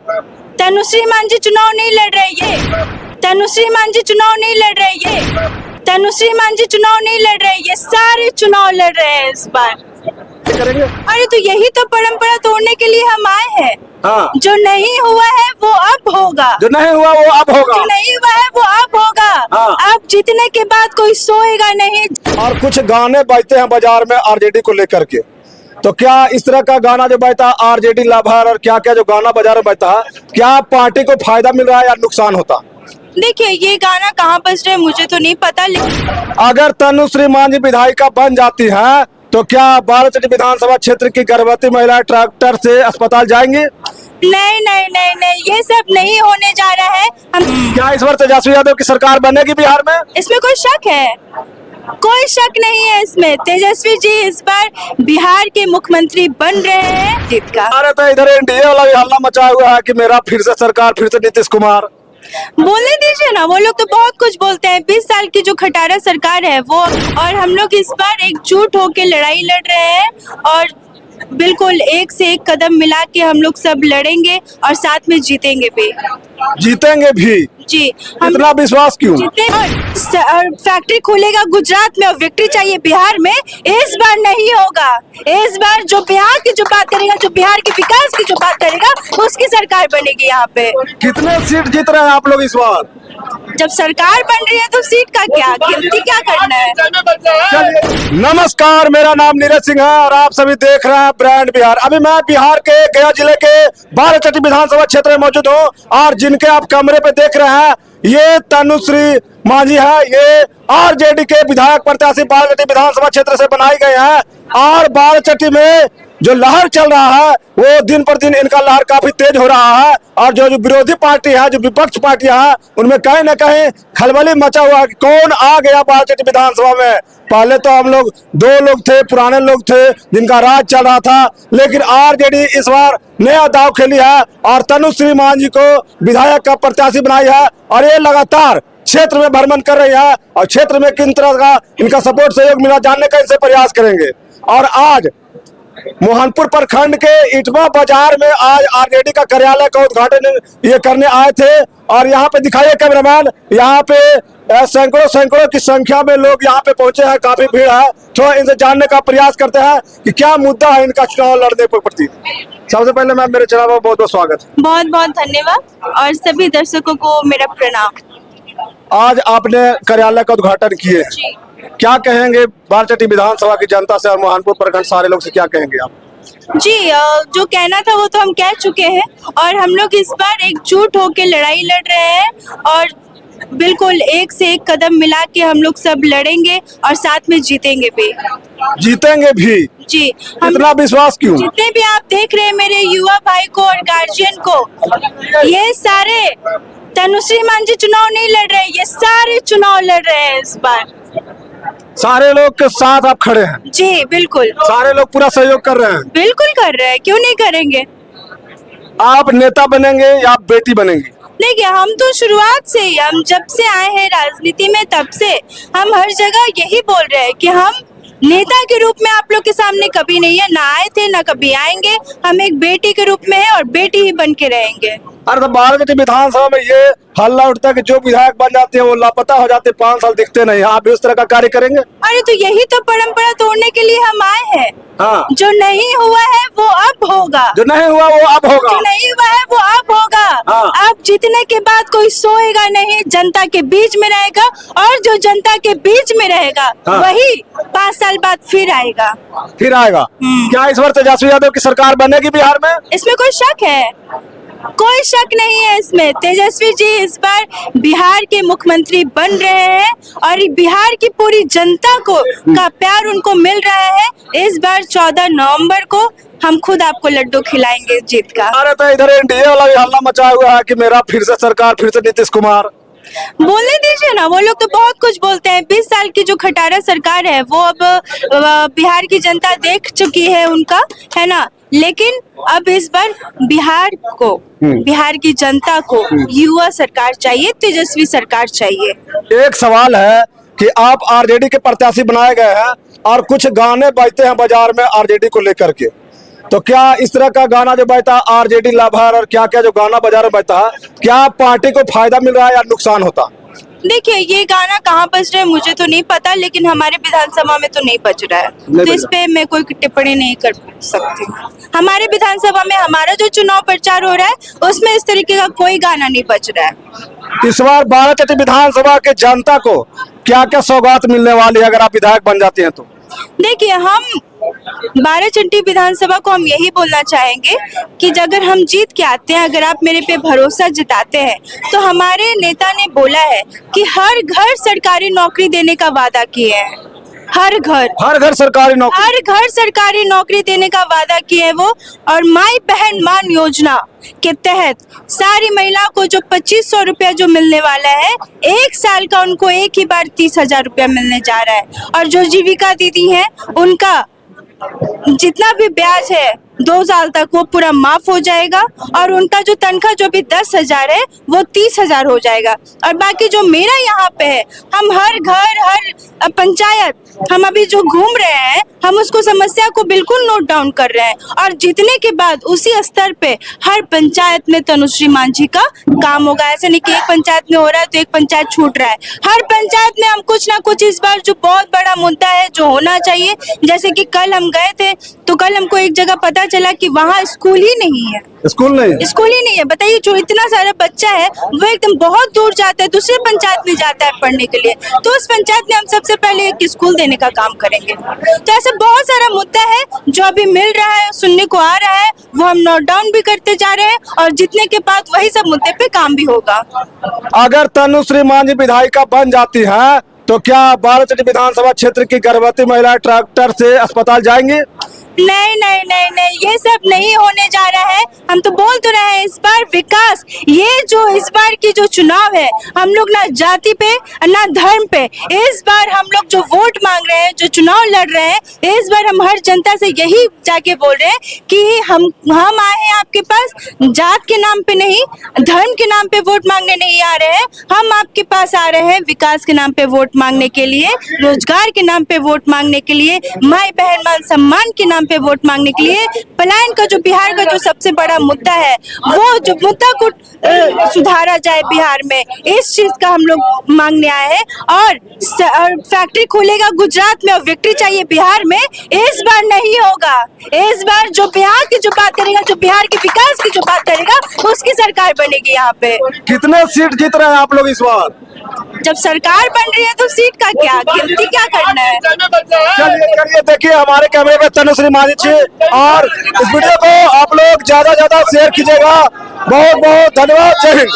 तनुश्री मान जी चुनाव नहीं लड़ रहे ये। तनुश्री मान जी चुनाव नहीं लड़ रहे ये। तनुश्री मान जी चुनाव नहीं लड़ रहे, ये सारे चुनाव लड़ रहे हैं इस बार। करेंगे। अरे तो यही तो परंपरा तोड़ने के लिए हम आए हैं। हाँ। जो नहीं हुआ है वो अब होगा। जो नहीं हुआ वो अब होगा। जो नहीं हुआ है वो अब होगा। हाँ। अब जीतने के बाद कोई सोएगा नहीं। और कुछ गाने बजते हैं बाजार में आरजेडी को लेकर के, तो क्या इस तरह का गाना जो बजता है आरजेडी लाभार और क्या क्या जो गाना बाजार में बजता है, क्या पार्टी को फायदा मिल रहा है या नुकसान होता? देखिए ये गाना कहाँ बज रहा है मुझे तो नहीं पता, लेकिन अगर तनुश्री मांझी विधायिका बन जाती है तो क्या बाराचट्टी विधानसभा क्षेत्र की गर्भवती महिला ट्रैक्टर से अस्पताल जाएंगी? नहीं नहीं नहीं नहीं, ये सब नहीं होने जा रहा है। हम क्या इस बार तेजस्वी यादव की सरकार बनेगी बिहार में? इसमें कोई शक है? कोई शक नहीं है इसमें। तेजस्वी जी इस बार बिहार के मुख्यमंत्री बन रहे हैं जीत का। अरे तो इधर एनडीए वाला भी हल्ला मचा हुआ है कि मेरा फिर से सरकार, फिर से नीतीश कुमार। बोलने दीजिए ना, वो लोग तो बहुत कुछ बोलते हैं। 20 साल की जो खटारा सरकार है वो, और हम लोग इस बार एकजुट होकर लड़ाई लड़ रहे हैं और बिल्कुल एक से एक कदम मिला के हम लोग सब लड़ेंगे और साथ में जीतेंगे भी। जीतेंगे भी जी। इतना विश्वास क्यों? जीते और फैक्ट्री खुलेगा गुजरात में और विक्ट्री चाहिए बिहार में। इस बार नहीं होगा। इस बार जो बिहार की जो बात करेगा, जो बिहार के विकास की जो बात करेगा, उसकी सरकार बनेगी यहाँ पे। कितने सीट जीत रहे हैं आप लोग इस बार? जब सरकार बन रही है तो सीट का क्या, गिनती क्या करना है। चलिए, नमस्कार, मेरा नाम नीरज सिंह है और आप सभी देख रहे हैं ब्रांड बिहार। अभी मैं बिहार के गया जिले के बाराचट्टी विधानसभा क्षेत्र में मौजूद हूँ और जिनके आप कमरे पे देख रहे हैं ये तनुश्री मांझी है। ये आरजेडी के विधायक प्रत्याशी बाराचट्टी विधानसभा क्षेत्र से बनाई गए हैं और बाराचट्टी में जो लहर चल रहा है वो दिन पर दिन इनका लहर काफी तेज हो रहा है और जो विरोधी पार्टी है, जो विपक्ष पार्टियां हैं, उनमें कहीं ना कहीं खलबली मचा हुआ है कि कौन आ गया बाराचट्टी विधानसभा में। पहले तो हम लोग 2 लोग थे, पुराने लोग थे जिनका राज चल रहा था, लेकिन आरजेडी इस बार नया दाव खेली है और तनुश्री मांझी को विधायक का प्रत्याशी बनाई है और ये लगातार क्षेत्र में भ्रमण कर रही है और क्षेत्र में किन तरह का इनका सपोर्ट सहयोग मिला जानने का इनसे प्रयास करेंगे। और आज मोहनपुर प्रखंड के इटवा बाजार में आज आरजेडी का कार्यालय का उद्घाटन ये करने आए थे और यहाँ पे दिखाइए कैमरामैन, यहाँ पे सैकड़ों की संख्या में लोग यहाँ पे पहुंचे हैं, काफी भीड़ है। थोड़ा इनसे जानने का प्रयास करते हैं कि क्या मुद्दा है इनका चुनाव लड़ने के प्रति। सबसे पहले मैम मेरे चैनल में बहुत बहुत स्वागत। बहुत बहुत धन्यवाद और सभी दर्शकों को मेरा प्रणाम। आज आपने कार्यालय का उद्घाटन किए, क्या कहेंगे बाराचट्टी विधानसभा की जनता से और मोहनपुर प्रखंड सारे लोग से क्या कहेंगे आप? जी, जो कहना था वो तो हम कह चुके हैं और हम लोग इस बार एकजुट होकर लड़ाई लड़ रहे हैं और बिल्कुल एक से एक कदम मिला के हम लोग सब लड़ेंगे और साथ में जीतेंगे भी। जीतेंगे भी जी। इतना विश्वास क्यों? जितने भी आप देख रहे हैं मेरे युवा भाई को और गार्जियन को, ये सारे तनुश्री मांझी चुनाव नहीं लड़ रहे, ये सारे चुनाव लड़ रहे हैं इस बार। सारे लोग के साथ आप खड़े हैं? जी बिल्कुल। सारे लोग पूरा सहयोग कर रहे हैं? बिल्कुल कर रहे हैं, क्यों नहीं करेंगे। आप नेता बनेंगे या आप बेटी बनेंगी? देखिए हम तो शुरुआत से ही, हम जब से आए हैं राजनीति में तब से हम हर जगह यही बोल रहे हैं कि हम नेता के रूप में आप लोग के सामने कभी नहीं है, ना आए थे ना कभी आएंगे। हम एक बेटी के रूप में है और बेटी ही बन के रहेंगे। अरे तो बाराचट्टी विधानसभा में ये हल्ला उठता है कि जो विधायक बन जाते हैं वो लापता हो जाते हैं, 5 साल दिखते नहीं। आप भी उस तरह का कार्य करेंगे? अरे तो यही तो परंपरा तोड़ने के लिए हम आए हैं। हाँ। जो नहीं हुआ है वो अब होगा। जो नहीं हुआ वो अब होगा। जो नहीं हुआ है वो अब होगा। हाँ। अब जीतने के बाद कोई सोएगा नहीं, जनता के बीच में रहेगा और जो जनता के बीच में रहेगा हाँ। वही 5 साल बाद फिर आएगा। फिर आएगा। क्या इस बार तेजस्वी यादव की सरकार बनेगी बिहार में? इसमें कोई शक है? कोई शक नहीं है इसमें। तेजस्वी जी इस बार बिहार के मुख्यमंत्री बन रहे हैं और बिहार की पूरी जनता को का प्यार उनको मिल रहा है। इस बार 14 नवंबर को हम खुद आपको लड्डू खिलाएंगे जीत का। अरे तो इधर एनडीए वाला भी हल्ला मचा हुआ है कि मेरा फिर से सरकार, फिर से नीतीश कुमार। बोलने दीजिए ना, वो लोग तो बहुत कुछ बोलते हैं। 20 साल की जो खटारा सरकार है वो अब बिहार की जनता देख चुकी है उनका, है ना। लेकिन अब इस बार बिहार को, बिहार की जनता को युवा सरकार चाहिए, तेजस्वी सरकार चाहिए। एक सवाल है कि आप आरजेडी के प्रत्याशी बनाए गए हैं और कुछ गाने बजते हैं बाजार में आरजेडी को लेकर के, तो क्या इस तरह का गाना जो बजता है आरजेडी लाभार और क्या क्या जो गाना बाजार में बजता है, क्या पार्टी को फायदा मिल रहा है या नुकसान होता? देखिए, ये गाना कहाँ बज रहा है मुझे तो नहीं पता, लेकिन हमारे विधानसभा में तो नहीं बज रहा है, नहीं तो बज इस पे मैं कोई टिप्पणी नहीं कर सकती। हमारे विधानसभा में हमारा जो चुनाव प्रचार हो रहा है उसमें इस तरीके का कोई गाना नहीं बज रहा है। इस बार बाराचट्टी विधानसभा के जनता को क्या क्या सौगात मिलने वाली है अगर आप विधायक बन जाते हैं तो? देखिए, हम बाराचट्टी विधानसभा को हम यही बोलना चाहेंगे कि अगर हम जीत के आते हैं, अगर आप मेरे पे भरोसा जताते हैं, तो हमारे नेता ने बोला है कि हर घर सरकारी नौकरी देने का वादा किए हैं। हर घर सरकारी नौकरी, हर घर सरकारी नौकरी देने का वादा किए हैं वो। और माई बहन मान योजना के तहत सारी महिलाओं को जो 2500 रुपया जो मिलने वाला है, 1 साल का उनको एक ही बार 30,000 रुपया मिलने जा रहा है। और जो जीविका दीदी हैं उनका जितना भी ब्याज है 2 साल तक वो पूरा माफ हो जाएगा, और उनका जो तनख्वाह जो भी 10,000 है वो 30,000 हो जाएगा। और बाकी जो मेरा यहाँ पे है, हम हर घर हर पंचायत हम अभी जो घूम रहे हैं, हम उसको समस्या को बिल्कुल नोट डाउन कर रहे हैं, और जीतने के बाद उसी स्तर पे हर पंचायत में तनुश्री मांझी का काम होगा। ऐसे नहीं कि एक पंचायत में हो रहा है तो एक पंचायत छूट रहा है, हर पंचायत में हम कुछ ना कुछ इस बार जो बहुत बड़ा मुद्दा है जो होना चाहिए। जैसे कि कल हम गए थे तो कल हमको एक जगह पता चला कि वहाँ स्कूल ही नहीं है, स्कूल ही नहीं है। बताइए, जो इतना सारा बच्चा है वो एकदम बहुत दूर जाता है, दूसरे पंचायत में जाता है पढ़ने के लिए, तो उस पंचायत में हम सबसे पहले एक स्कूल देने का काम करेंगे। तो ऐसा बहुत सारा मुद्दा है जो अभी मिल रहा है, सुनने को आ रहा है, वो हम नोट डाउन भी करते जा रहे हैं, और जीतने के बाद वही सब मुद्दे पे काम भी होगा। अगर तनुश्री मांझी विधायिका बन जाती है तो क्या बाराचट्टी विधानसभा क्षेत्र की गर्भवती महिला ट्रैक्टर से अस्पताल जाएंगी? नहीं नहीं नहीं नहीं, ये सब नहीं होने जा रहा है। हम तो बोल तो रहे हैं, इस बार विकास, ये जो इस बार की जो चुनाव है, हम लोग ना जाति पे ना धर्म पे, इस बार हम लोग जो वोट मांग रहे हैं, जो चुनाव लड़ रहे हैं, इस बार हम हर जनता से यही जाके बोल रहे हैं कि हम आए हैं आपके पास जात के नाम पे नहीं, धर्म के नाम पे वोट मांगने नहीं आ रहे हैं। हम आपके पास आ रहे हैं विकास के नाम पे वोट मांगने के लिए, रोजगार के नाम पे वोट मांगने के लिए, माई बहन मान सम्मान के नाम पे वोट मांगने के लिए। पलायन का जो बिहार का जो सबसे बड़ा मुद्दा है, वो जो मुद्दा को सुधारा जाए बिहार में, इस चीज का हम लोग मांगने आए हैं। और फैक्ट्री खुलेगा गुजरात में और विक्ट्री चाहिए बिहार में, इस बार नहीं होगा। इस बार जो बिहार की जो बात करेगा, जो बिहार के विकास की जो बात करेगा, उसकी सरकार बनेगी यहाँ पे। कितने सीट जीत रहे हैं आप लोग इस बार? जब सरकार बन रही है तो सीट का क्या गिनती क्या करना है। चलिए देखिए हमारे कैमरे में तनुश्री मांझी जी, और इस वीडियो को आप लोग ज्यादा शेयर कीजिएगा। बहुत बहुत धन्यवाद। जय हिंद।